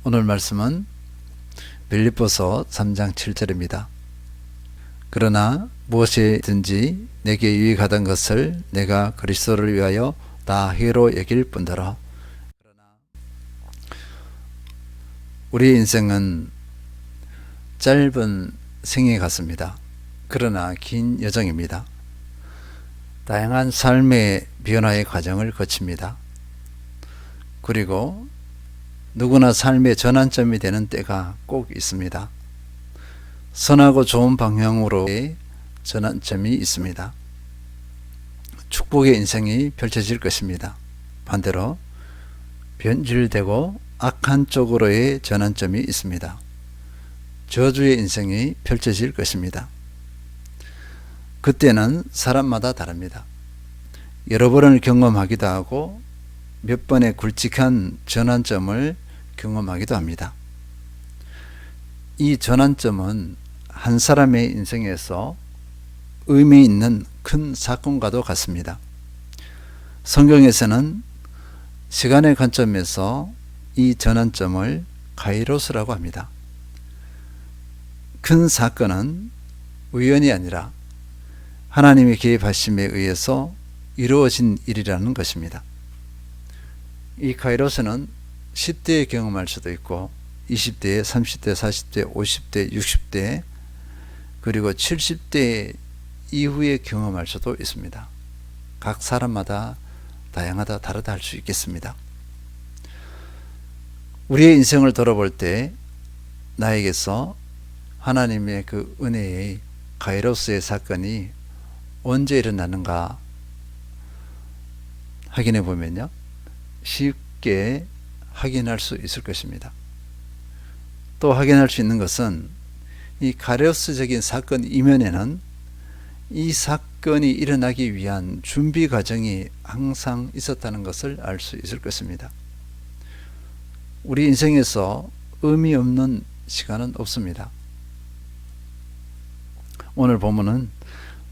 오늘 말씀은 빌립보서 3장 7절입니다. 그러나 무엇이든지 내게 유익하던 것을 내가 그리스도를 위하여 다 해로 여길 뿐더러. 우리의 인생은 짧은 생애 같습니다. 그러나 긴 여정입니다. 다양한 삶의 변화의 과정을 거칩니다. 그리고 누구나 삶의 전환점이 되는 때가 꼭 있습니다. 선하고 좋은 방향으로의 전환점이 있습니다. 축복의 인생이 펼쳐질 것입니다. 반대로 변질되고 악한 쪽으로의 전환점이 있습니다. 저주의 인생이 펼쳐질 것입니다. 그때는 사람마다 다릅니다. 여러 번을 경험하기도 하고 몇 번의 굵직한 전환점을 경험하기도 합니다. 이 전환점은 한 사람의 인생에서 의미 있는 큰 사건과도 같습니다. 성경에서는 시간의 관점에서 이 전환점을 카이로스라고 합니다. 큰 사건은 우연이 아니라 하나님의 개입하심에 의해서 이루어진 일이라는 것입니다. 이 카이로스는 10대에 경험할 수도 있고 20대, 30대, 40대, 50대, 60대 그리고 70대 이후에 경험할 수도 있습니다. 각 사람마다 다양하다 다르다 할 수 있겠습니다. 우리의 인생을 돌아볼 때 나에게서 하나님의 그 은혜의 카이로스의 사건이 언제 일어나는가 확인해 보면요, 쉽게 확인할 수 있을 것입니다. 또 확인할 수 있는 것은 이 카이로스적인 사건 이면에는 이 사건이 일어나기 위한 준비 과정이 항상 있었다는 것을 알 수 있을 것입니다. 우리 인생에서 의미 없는 시간은 없습니다. 오늘 본문은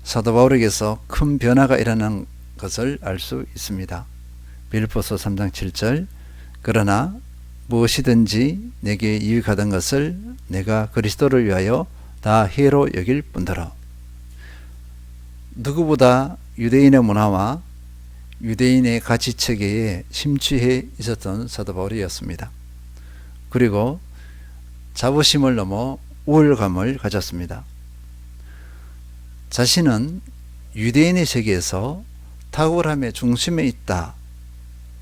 사도 바울에게서 큰 변화가 일어난 것을 알 수 있습니다. 빌립보서 3장 7절, 그러나 무엇이든지 내게 유익하던 것을 내가 그리스도를 위하여 다 해로 여길 뿐더러. 누구보다 유대인의 문화와 유대인의 가치체계에 심취해 있었던 사도 바울이었습니다. 그리고 자부심을 넘어 우월감을 가졌습니다. 자신은 유대인의 세계에서 탁월함의 중심에 있다,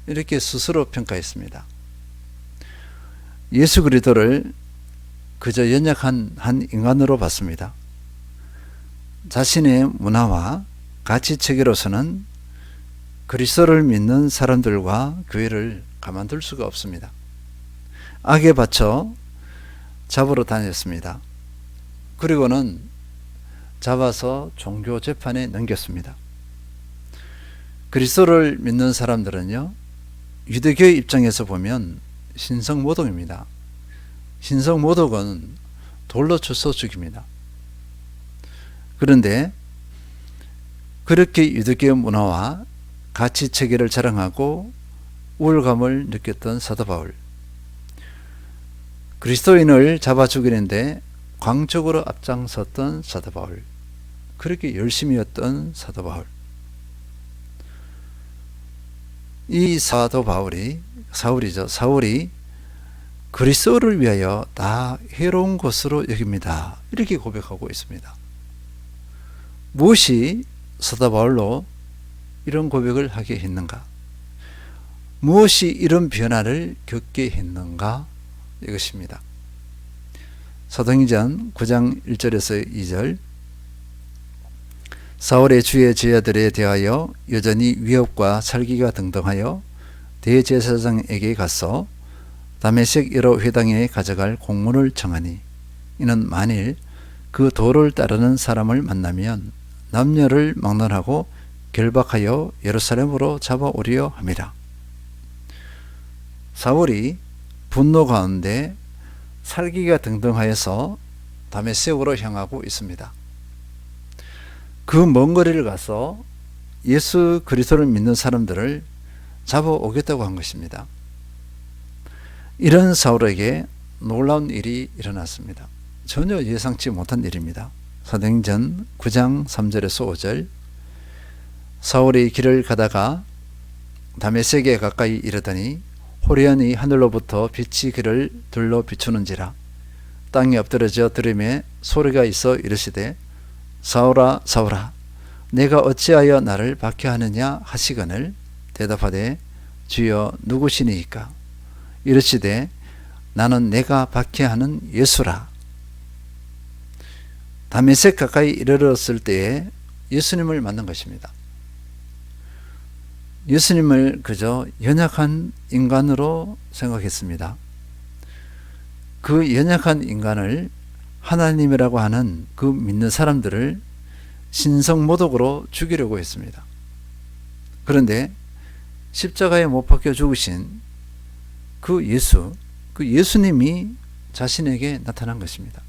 이렇게 스스로 평가했습니다. 예수 그리스도를 그저 연약한 한 인간으로 봤습니다. 자신의 문화와 가치체계로서는 그리스도를 믿는 사람들과 교회를 가만둘 수가 없습니다. 악에 받쳐 잡으러 다녔습니다. 그리고는 잡아서 종교 재판에 넘겼습니다. 그리스도를 믿는 사람들은요, 유대교의 입장에서 보면 신성모독입니다. 신성모독은 돌로 쳐서 죽입니다. 그런데 그렇게 유대교의 문화와 가치체계를 자랑하고 우월감을 느꼈던 사도 바울, 그리스도인을 잡아 죽이는데 광적으로 앞장섰던 사도 바울, 그렇게 열심히였던 사도 바울. 이 사도 바울이, 사울이 그리스도를 위하여 다 해로운 것으로 여깁니다, 이렇게 고백하고 있습니다. 무엇이 사도 바울로 이런 고백을 하게 했는가? 무엇이 이런 변화를 겪게 했는가? 이것입니다. 사도행전 9장 1절에서 2절, 사울의 주의 제자들에 대하여 여전히 위협과 살기가 등등하여 대제사장에게 가서 다메섹 여러 회당에 가져갈 공문을 청하니, 이는 만일 그 도를 따르는 사람을 만나면 남녀를 막론하고 결박하여 예루살렘으로 잡아오려 함이라. 사울이 분노 가운데 살기가 등등하여서 다메섹으로 향하고 있습니다. 그 먼 거리를 가서 예수 그리스도를 믿는 사람들을 잡아오겠다고 한 것입니다. 이런 사울에게 놀라운 일이 일어났습니다. 전혀 예상치 못한 일입니다. 사도행전 9장 3절에서 5절. 사울이 길을 가다가 다메섹에 가까이 이르더니 호련히 하늘로부터 빛이 그를 둘러 비추는지라. 땅에 엎드러져 들음에 소리가 있어 이르시되 사울아 사울아 내가 어찌하여 나를 박해하느냐 하시거늘 대답하되 주여 누구시니이까. 이르시되 나는 내가 박해하는 예수라. 다메섹 가까이 이르렀을 때에 예수님을 만난 것입니다. 예수님을 그저 연약한 인간으로 생각했습니다. 그 연약한 인간을 하나님이라고 하는 그 믿는 사람들을 신성모독으로 죽이려고 했습니다. 그런데 십자가에 못 박혀 죽으신 그 예수님이 자신에게 나타난 것입니다.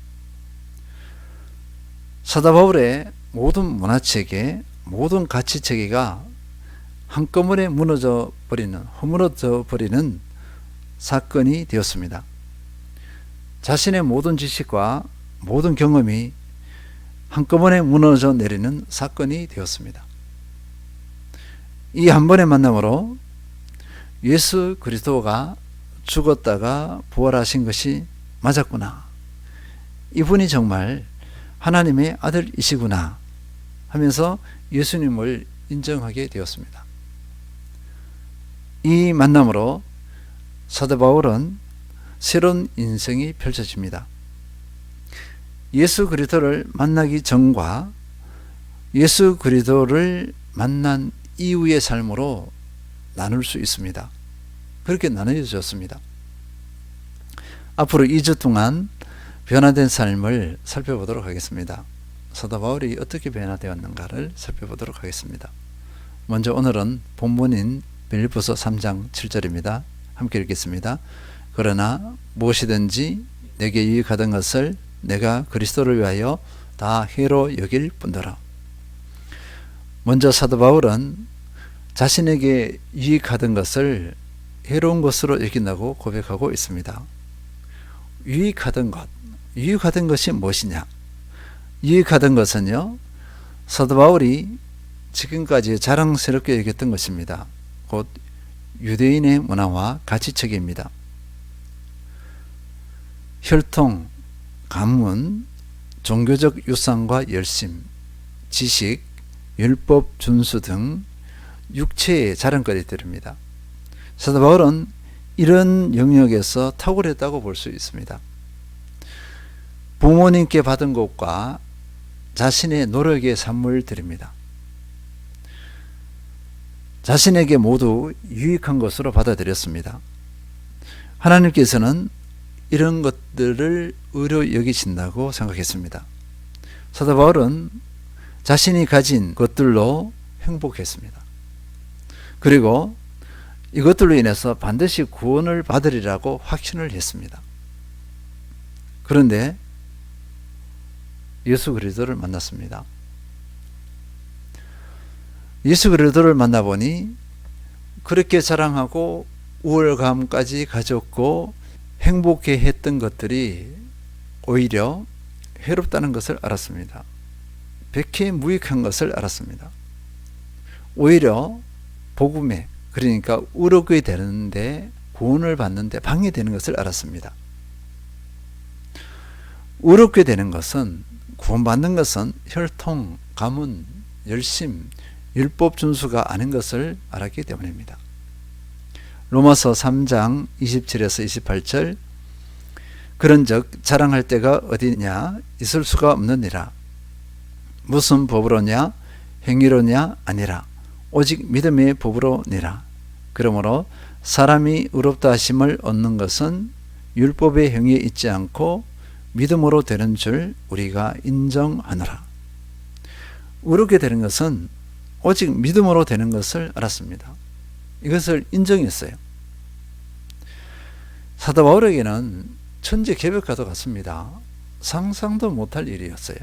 사도 바울의 모든 문화체계, 모든 가치체계가 한꺼번에 무너져 버리는, 허물어져 버리는 사건이 되었습니다. 자신의 모든 지식과 모든 경험이 한꺼번에 무너져 내리는 사건이 되었습니다. 이 한 번의 만남으로 예수 그리스도가 죽었다가 부활하신 것이 맞았구나. 이분이 정말 하나님의 아들이시구나 하면서 예수님을 인정하게 되었습니다. 이 만남으로 사도 바울은 새로운 인생이 펼쳐집니다. 예수 그리스도를 만나기 전과 예수 그리스도를 만난 이후의 삶으로 나눌 수 있습니다. 그렇게 나눠졌습니다. 앞으로 2주 동안 변화된 삶을 살펴보도록 하겠습니다. 사도 바울이 어떻게 변화되었는가를 살펴보도록 하겠습니다. 먼저 오늘은 본문인 빌립보서 3장 7절입니다. 함께 읽겠습니다. 그러나 무엇이든지 내게 유익하던 것을 내가 그리스도를 위하여 다 해로 여길 뿐더라. 먼저 사도 바울은 자신에게 유익하던 것을 해로운 것으로 여긴다고 고백하고 있습니다. 유익하던 것이 무엇이냐? 유익하던 것은요, 사도 바울이 지금까지 자랑스럽게 여겼던 것입니다. 곧 유대인의 문화와 가치체계입니다. 혈통, 가문, 종교적 유산과 열심, 지식, 율법 준수 등 육체의 자랑거리들입니다. 사도 바울은 이런 영역에서 탁월했다고 볼 수 있습니다. 부모님께 받은 것과 자신의 노력의 산물을 드립니다. 자신에게 모두 유익한 것으로 받아들였습니다. 하나님께서는 이런 것들을 의로 여기신다고 생각했습니다. 사도 바울은 자신이 가진 것들로 행복했습니다. 그리고 이것들로 인해서 반드시 구원을 받으리라고 확신을 했습니다. 그런데 예수 그리스도를 만났습니다. 예수 그리스도를 만나보니 그렇게 자랑하고 우월감까지 가졌고 행복해 했던 것들이 오히려 해롭다는 것을 알았습니다. 백해무익한 것을 알았습니다. 오히려 복음에, 그러니까 의롭게 되는데, 구원을 받는데 방해되는 것을 알았습니다. 의롭게 되는 것은, 구원받는 것은 혈통, 가문, 열심, 율법 준수가 아닌 것을 알았기 때문입니다. 로마서 3장 27에서 28절. 그런즉 자랑할 데가 어디냐? 있을 수가 없느니라. 무슨 법으로냐? 행위로냐? 아니라 오직 믿음의 법으로니라. 그러므로 사람이 의롭다 하심을 얻는 것은 율법의 행위에 있지 않고 믿음으로 되는 줄 우리가 인정하노라. 의롭게 되는 것은 오직 믿음으로 되는 것을 알았습니다. 이것을 인정했어요. 사도 바울에게는 천지개벽과도 같습니다. 상상도 못할 일이었어요.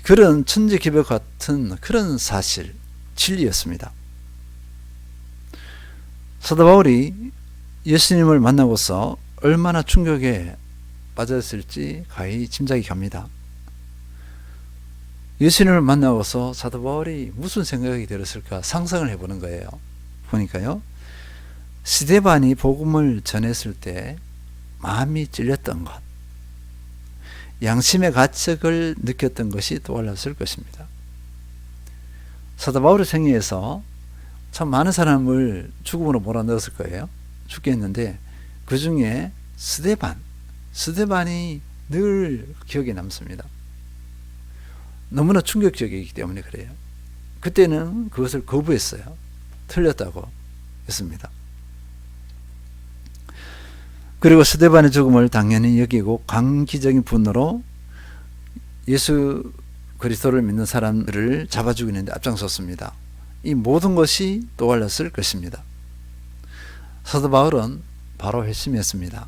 그런 천지개벽 같은 그런 사실, 진리였습니다. 사도 바울이 예수님을 만나고서 얼마나 충격에 빠졌을지 가히 짐작이 갑니다. 예수님을 만나고서 사도 바울이 무슨 생각이 들었을까 상상을 해보는 거예요. 보니까요, 스데반이 복음을 전했을 때 마음이 찔렸던 것, 양심의 가책을 느꼈던 것이 떠올랐을 것입니다. 사도 바울의 생애에서 참 많은 사람을 죽음으로 몰아넣었을 거예요. 죽게 했는데 그 중에 스데반이 늘 기억에 남습니다. 너무나 충격적이기 때문에 그래요. 그때는 그것을 거부했어요. 틀렸다고 했습니다. 그리고 스데반의 죽음을 당연히 여기고 강기적인 분노로 예수 그리스도를 믿는 사람들을 잡아 죽이는 데 앞장섰습니다. 이 모든 것이 떠올랐을 것입니다. 사도 바울은 바로 회심했습니다.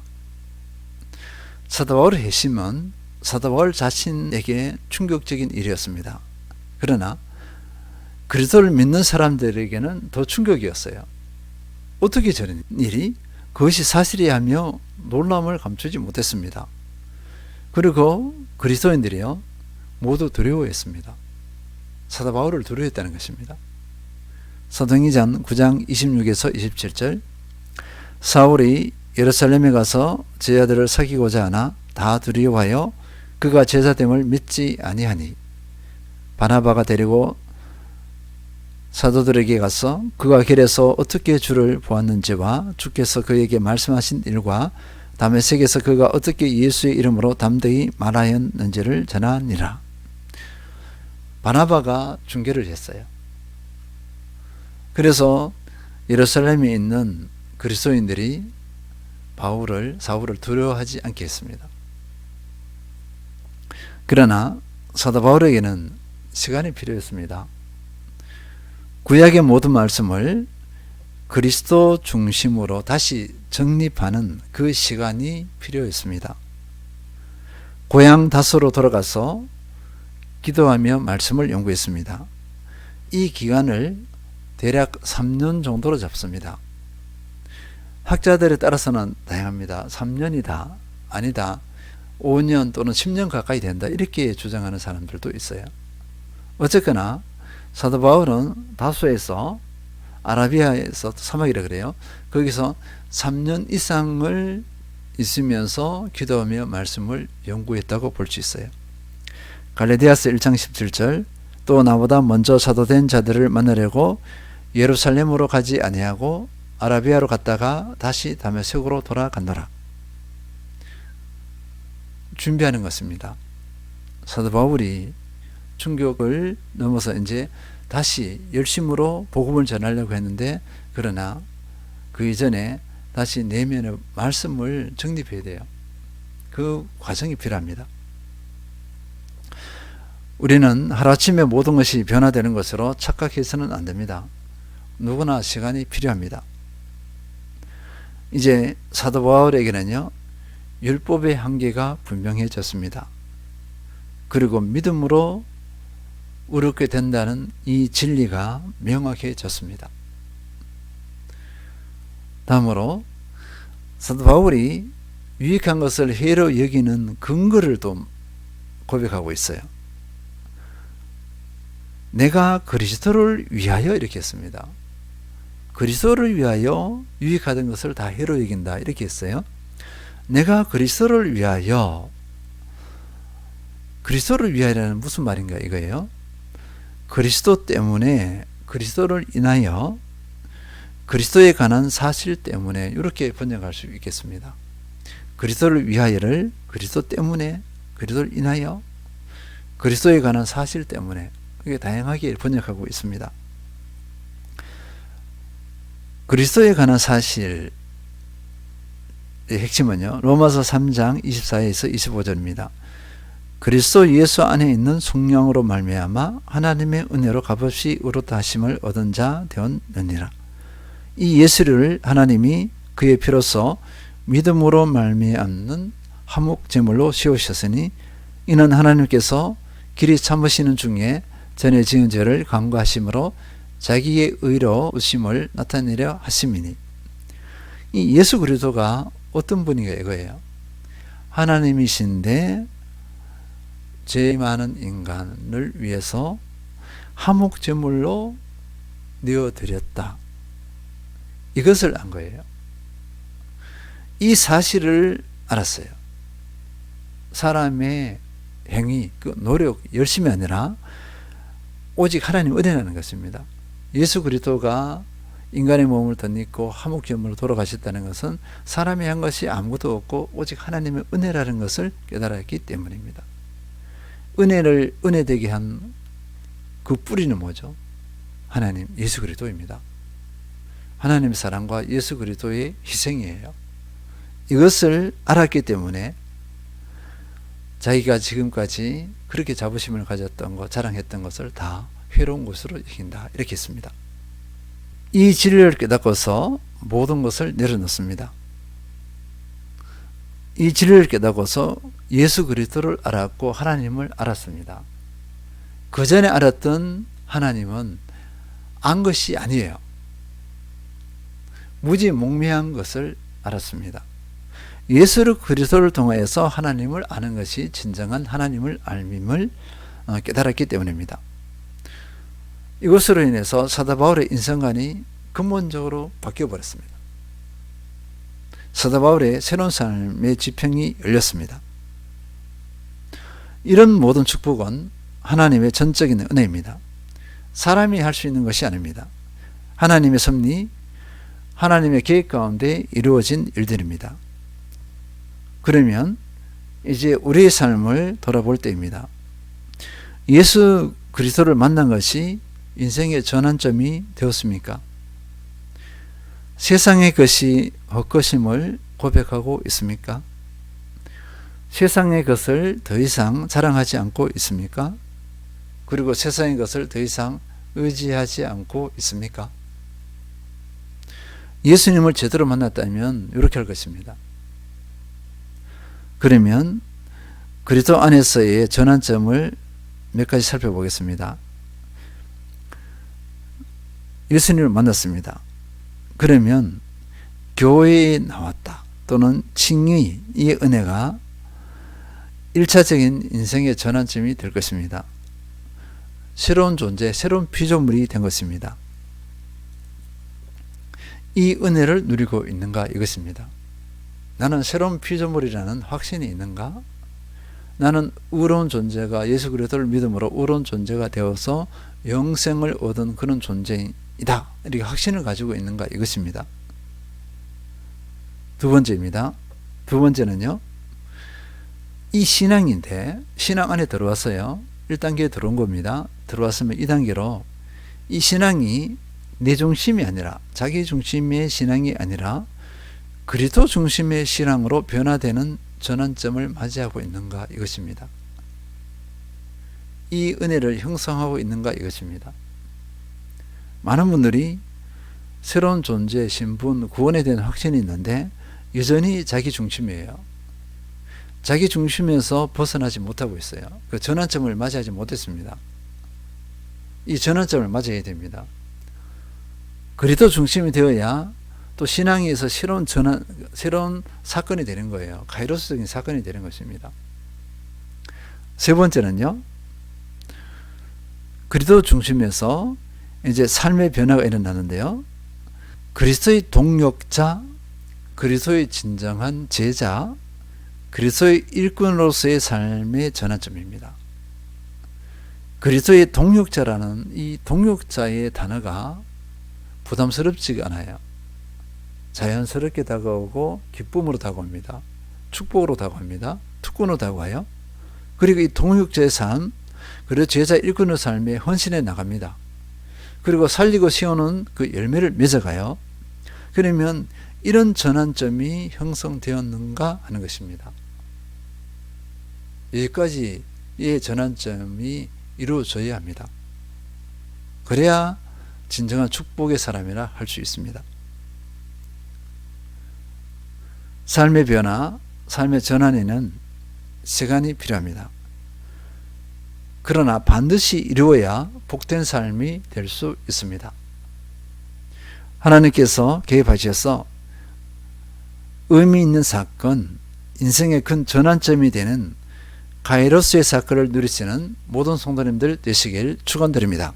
사도 바울의 회심은 사도 바울 자신에게 충격적인 일이었습니다. 그러나 그리스도를 믿는 사람들에게는 더 충격이었어요. 어떻게 저런 일이 그것이 사실이야 하며 놀람을 감추지 못했습니다. 그리고 그리스도인들이요 모두 두려워했습니다. 사도 바울을 두려워했다는 것입니다. 사도행전 9장 26에서 27절, 사울이 예루살렘에 가서 제자들을 사귀고자 하나 다 두려워하여 그가 제자됨을 믿지 아니하니 바나바가 데리고 사도들에게 가서 그가 길에서 어떻게 주를 보았는지와 주께서 그에게 말씀하신 일과 다메섹에서 그가 어떻게 예수의 이름으로 담대히 말하였는지를 전하니라. 바나바가 중계를 했어요. 그래서 예루살렘에 있는 그리스도인들이 사울을 두려워하지 않게 했습니다. 그러나 사도 바울에게는 시간이 필요했습니다. 구약의 모든 말씀을 그리스도 중심으로 다시 정립하는 그 시간이 필요했습니다. 고향 다소로 돌아가서 기도하며 말씀을 연구했습니다. 이 기간을 대략 3년 정도로 잡습니다. 학자들에 따라서는 다양합니다. 3년이다, 아니다, 5년 또는 10년 가까이 된다, 이렇게 주장하는 사람들도 있어요. 어쨌거나 사도 바울은 다소에서, 아라비아에서 사막이라 그래요. 거기서 3년 이상을 있으면서 기도하며 말씀을 연구했다고 볼 수 있어요. 갈라디아서 1장 17절, 또 나보다 먼저 사도된 자들을 만나려고 예루살렘으로 가지 아니하고 아라비아로 갔다가 다시 다메섹으로 돌아간노라. 준비하는 것입니다. 사도 바울이 충격을 넘어서 이제 다시 열심으로 복음을 전하려고 했는데, 그러나 그 이전에 다시 내면의 말씀을 정립해야 돼요. 그 과정이 필요합니다. 우리는 하루아침에 모든 것이 변화되는 것으로 착각해서는 안 됩니다. 누구나 시간이 필요합니다. 이제 사도 바울에게는요, 율법의 한계가 분명해졌습니다. 그리고 믿음으로 의롭게 된다는 이 진리가 명확해졌습니다. 다음으로 사도 바울이 유익한 것을 해로 여기는 근거를 또 고백하고 있어요. 내가 그리스도를 위하여, 이렇게 했습니다. 그리스도를 위하여 유익하던 것을 다 해로 여긴다, 이렇게 했어요. 내가 그리스도를 위하여, 그리스도를 위하여라는 무슨 말인가 이거예요. 그리스도 때문에, 그리스도를 인하여, 그리스도에 관한 사실 때문에, 이렇게 번역할 수 있겠습니다. 그리스도를 위하여를 그리스도 때문에, 그리스도를 인하여, 그리스도에 관한 사실 때문에, 이게 다양하게 번역하고 있습니다. 그리스도에 관한 사실의 핵심은요, 로마서 3장 24에서 25절입니다. 그리스도 예수 안에 있는 성령으로 말미암아 하나님의 은혜로 값없이 의롭다 하심을 얻은 자 되었느니라. 이 예수를 하나님이 그의 피로써 믿음으로 말미암는 화목 제물로 세우셨으니 이는 하나님께서 길이 참으시는 중에 전에 지은 죄를 간구하심으로 자기의 의로우심을 나타내려 하심이니, 이 예수 그리스도가 어떤 분인가 이거예요. 하나님이신데 죄 많은 인간을 위해서 화목제물로 내어드렸다. 이것을 안 거예요. 이 사실을 알았어요. 사람의 행위, 그 노력, 열심이 아니라 오직 하나님 은혜라는 것입니다. 예수 그리스도가 인간의 몸을 덧입고 화목제물로 돌아가셨다는 것은 사람이 한 것이 아무것도 없고 오직 하나님의 은혜라는 것을 깨달았기 때문입니다. 은혜 되게 한 그 뿌리는 뭐죠? 하나님, 예수 그리스도입니다. 하나님의 사랑과 예수 그리스도의 희생이에요. 이것을 알았기 때문에 자기가 지금까지 그렇게 자부심을 가졌던 것, 자랑했던 것을 다 회로운 것으로 이긴다. 이렇게 했습니다. 이 진리를 깨닫고서 모든 것을 내려놓습니다. 이 진리를 깨닫고서 예수 그리스도를 알았고 하나님을 알았습니다. 그 전에 알았던 하나님은 안 것이 아니에요. 무지몽매한 것을 알았습니다. 예수 그리스도를 통하여서 하나님을 아는 것이 진정한 하나님을 알밈을 깨달았기 때문입니다. 이것으로 인해서 사도 바울의 인생관이 근본적으로 바뀌어버렸습니다. 사도 바울의 새로운 삶의 지평이 열렸습니다. 이런 모든 축복은 하나님의 전적인 은혜입니다. 사람이 할 수 있는 것이 아닙니다. 하나님의 섭리, 하나님의 계획 가운데 이루어진 일들입니다. 그러면 이제 우리의 삶을 돌아볼 때입니다. 예수 그리스도를 만난 것이 인생의 전환점이 되었습니까? 세상의 것이 헛것임을 고백하고 있습니까? 세상의 것을 더 이상 자랑하지 않고 있습니까? 그리고 세상의 것을 더 이상 의지하지 않고 있습니까? 예수님을 제대로 만났다면 이렇게 할 것입니다. 그러면 그리스도 안에서의 전환점을 몇 가지 살펴보겠습니다. 예수님을 만났습니다. 그러면 교회에 나왔다 또는 칭의, 이 은혜가 1차적인 인생의 전환점이 될 것입니다. 새로운 존재, 새로운 피조물이 된 것입니다. 이 은혜를 누리고 있는가 이것입니다. 나는 새로운 피조물이라는 확신이 있는가? 나는 의로운 존재가 예수 그리스도를 믿음으로 의로운 존재가 되어서 영생을 얻은 그런 존재이다. 이렇게 확신을 가지고 있는가 이것입니다. 두 번째입니다. 두 번째는요. 이 신앙인데 신앙 안에 들어왔어요. 1단계에 들어온 겁니다. 들어왔으면 2단계로 이 신앙이 내 중심이 아니라 자기 중심의 신앙이 아니라 그리스도 중심의 신앙으로 변화되는 전환점을 맞이하고 있는가 이것입니다. 이 은혜를 형성하고 있는가 이것입니다. 많은 분들이 새로운 존재, 신분, 구원에 대한 확신이 있는데 여전히 자기 중심이에요. 자기 중심에서 벗어나지 못하고 있어요. 그 전환점을 맞이하지 못했습니다. 이 전환점을 맞이해야 됩니다. 그리스도 중심이 되어야 또 신앙에서 새로운 사건이 되는 거예요. 카이로스적인 사건이 되는 것입니다. 세 번째는요. 그리스도 중심에서 이제 삶의 변화가 일어나는데요. 그리스도의 동력자, 그리스도의 진정한 제자, 그리스도의 일꾼으로서의 삶의 전환점입니다. 그리스도의 동력자라는 이 동력자의 단어가 부담스럽지가 않아요. 자연스럽게 다가오고 기쁨으로 다가옵니다. 축복으로 다가옵니다. 특권으로 다가와요. 그리고 이 동력자의 삶, 그리고 제자 일꾼의 삶에 헌신해 나갑니다. 그리고 살리고 세우는 그 열매를 맺어가요. 그러면 이런 전환점이 형성되었는가 하는 것입니다. 여기까지의 전환점이 이루어져야 합니다. 그래야 진정한 축복의 사람이라 할 수 있습니다. 삶의 변화, 삶의 전환에는 시간이 필요합니다. 그러나 반드시 이루어야 복된 삶이 될 수 있습니다. 하나님께서 개입하셔서 의미 있는 사건, 인생의 큰 전환점이 되는 가이로스의 사건을 누리시는 모든 성도님들 되시길 축원드립니다.